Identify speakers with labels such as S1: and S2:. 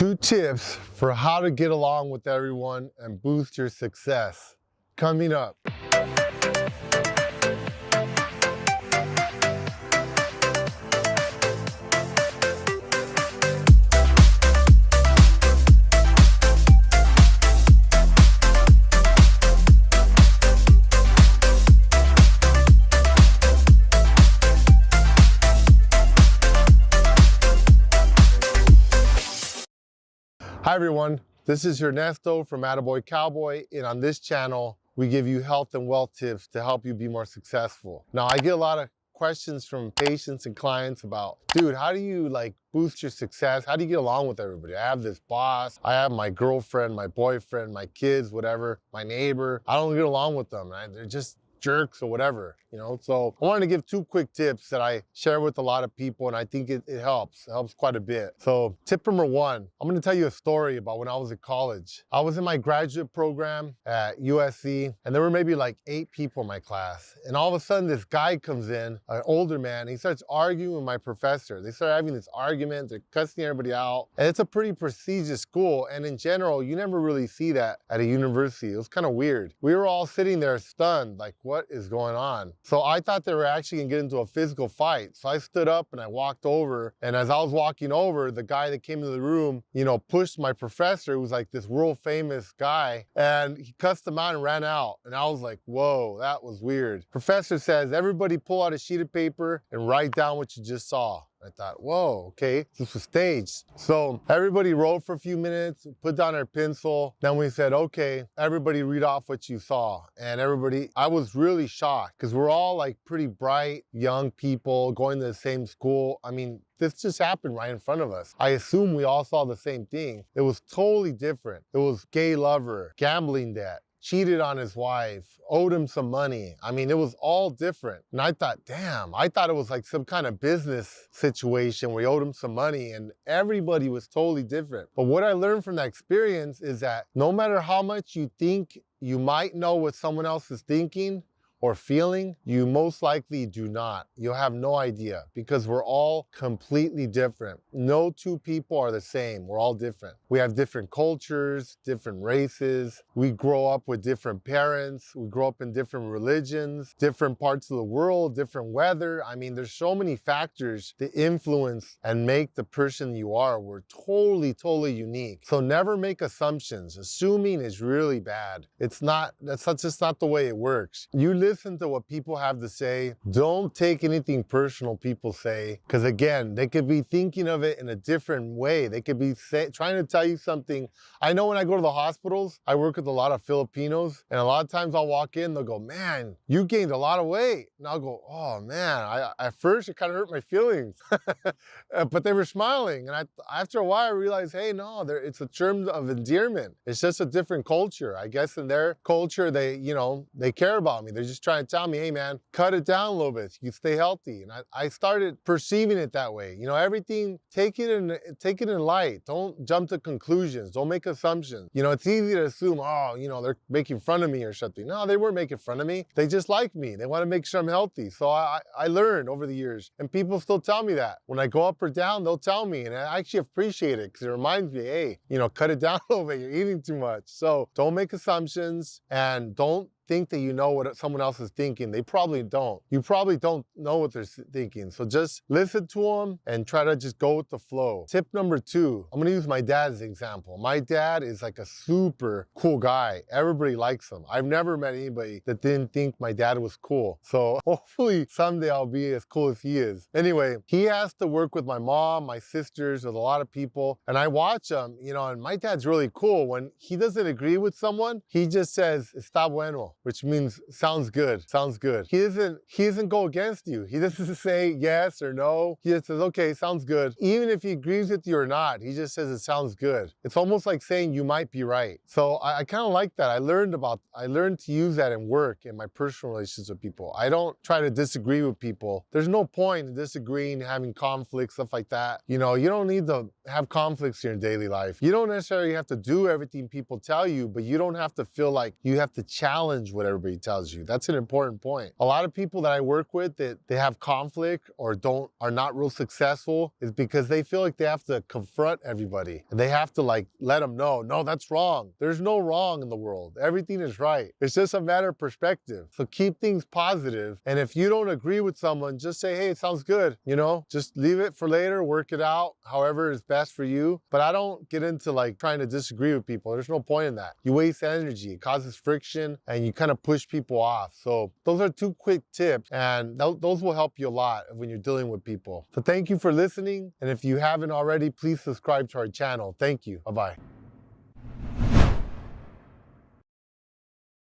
S1: 2 tips for how to get along with everyone and boost your success. Coming up. Hi everyone, this is Ernesto from AttaBoyCowBoy, and on this channel, we give you health and wealth tips to help you be more successful. Now, I get a lot of questions from patients and clients about, dude, how do you boost your success? How do you get along with everybody? I have this boss, I have my girlfriend, my boyfriend, my kids, whatever, my neighbor. I don't get along with them. They're just jerks or whatever, you know? So I wanted to give 2 quick tips that I share with a lot of people, and I think it helps. It helps quite a bit. So tip number 1, I'm gonna tell you a story about when I was at college. I was in my graduate program at USC, and there were maybe 8 people in my class. And all of a sudden, this guy comes in, an older man, he starts arguing with my professor. They start having this argument, they're cussing everybody out. And it's a pretty prestigious school, and in general, you never really see that at a university. It was kind of weird. We were all sitting there stunned, like, what is going on? So I thought they were actually gonna get into a physical fight. So I stood up and I walked over, and as I was walking over, the guy that came into the room, pushed my professor, who was like this world famous guy, and he cussed him out and ran out. And I was like, whoa, that was weird. Professor says, everybody pull out a sheet of paper and write down what you just saw. I thought, whoa, okay, this was staged. So everybody wrote for a few minutes, put down their pencil. Then we said, okay, everybody read off what you saw. And I was really shocked because we're all pretty bright, young people going to the same school. I mean, this just happened right in front of us. I assume we all saw the same thing. It was totally different. It was gay lover, gambling debt, cheated on his wife, owed him some money. I mean, it was all different. And I thought, damn, I thought it was like some kind of business situation where he owed him some money, and everybody was totally different. But what I learned from that experience is that no matter how much you think you might know what someone else is thinking or feeling, you most likely do not. You'll have no idea because we're all completely different. No 2 people are the same. We're all different. We have different cultures, different races. We grow up with different parents. We grow up in different religions, different parts of the world, different weather. I mean, there's so many factors that influence and make the person you are. We're totally unique. So never make assumptions. Assuming is really bad. That's just not the way it works. You listen to what people have to say. Don't take anything personal people say, because again, they could be thinking of it in a different way. They could be trying to tell you something. I know when I go to the hospitals, I work with a lot of Filipinos, and a lot of times I'll walk in, they'll go, man, you gained a lot of weight. And I'll go, oh man, at first it kind of hurt my feelings, but they were smiling. And after a while I realized, hey, no, it's a term of endearment. It's just a different culture. I guess in their culture, they care about me. They're just trying to tell me, hey man, cut it down a little bit so you can stay healthy. And I started perceiving it that way. Everything, take it in light. Don't jump to conclusions. Don't make assumptions. It's easy to assume, oh, they're making fun of me or something. No, they weren't making fun of me. They just like me. They want to make sure I'm healthy. So I learned over the years, and people still tell me that. When I go up or down, they'll tell me, and I actually appreciate it because it reminds me, hey, cut it down a little bit. You're eating too much. So don't make assumptions, and don't think that you know what someone else is thinking. They probably don't. You probably don't know what they're thinking. So just listen to them and try to just go with the flow. Tip number 2, I'm gonna use my dad as an example. My dad is like a super cool guy. Everybody likes him. I've never met anybody that didn't think my dad was cool. So hopefully someday I'll be as cool as he is. Anyway, he has to work with my mom, my sisters, with a lot of people. And I watch him, and my dad's really cool. When he doesn't agree with someone, he just says, está bueno, which means sounds good, sounds good. He doesn't go against you. He doesn't say yes or no. He just says, okay, sounds good. Even if he agrees with you or not, he just says it sounds good. It's almost like saying you might be right. So I kind of like that. I learned to use that in work, in my personal relationships with people. I don't try to disagree with people. There's no point in disagreeing, having conflicts, stuff like that. You don't need to have conflicts in your daily life. You don't necessarily have to do everything people tell you, but you don't have to feel like you have to challenge what everybody tells you. That's an important point. A lot of people that I work with that they have conflict or are not real successful is because they feel like they have to confront everybody. And they have to like let them know, no, that's wrong. There's no wrong in the world. Everything is right. It's just a matter of perspective. So keep things positive. And if you don't agree with someone, just say, hey, it sounds good. You know, just leave it for later, work it out, however is best for you. But I don't get into like trying to disagree with people. There's no point in that. You waste energy, it causes friction, and you kind of push people off. So those are 2 quick tips, and those will help you a lot when you're dealing with people. So thank you for listening. And if you haven't already, please subscribe to our channel. Thank you. Bye-bye.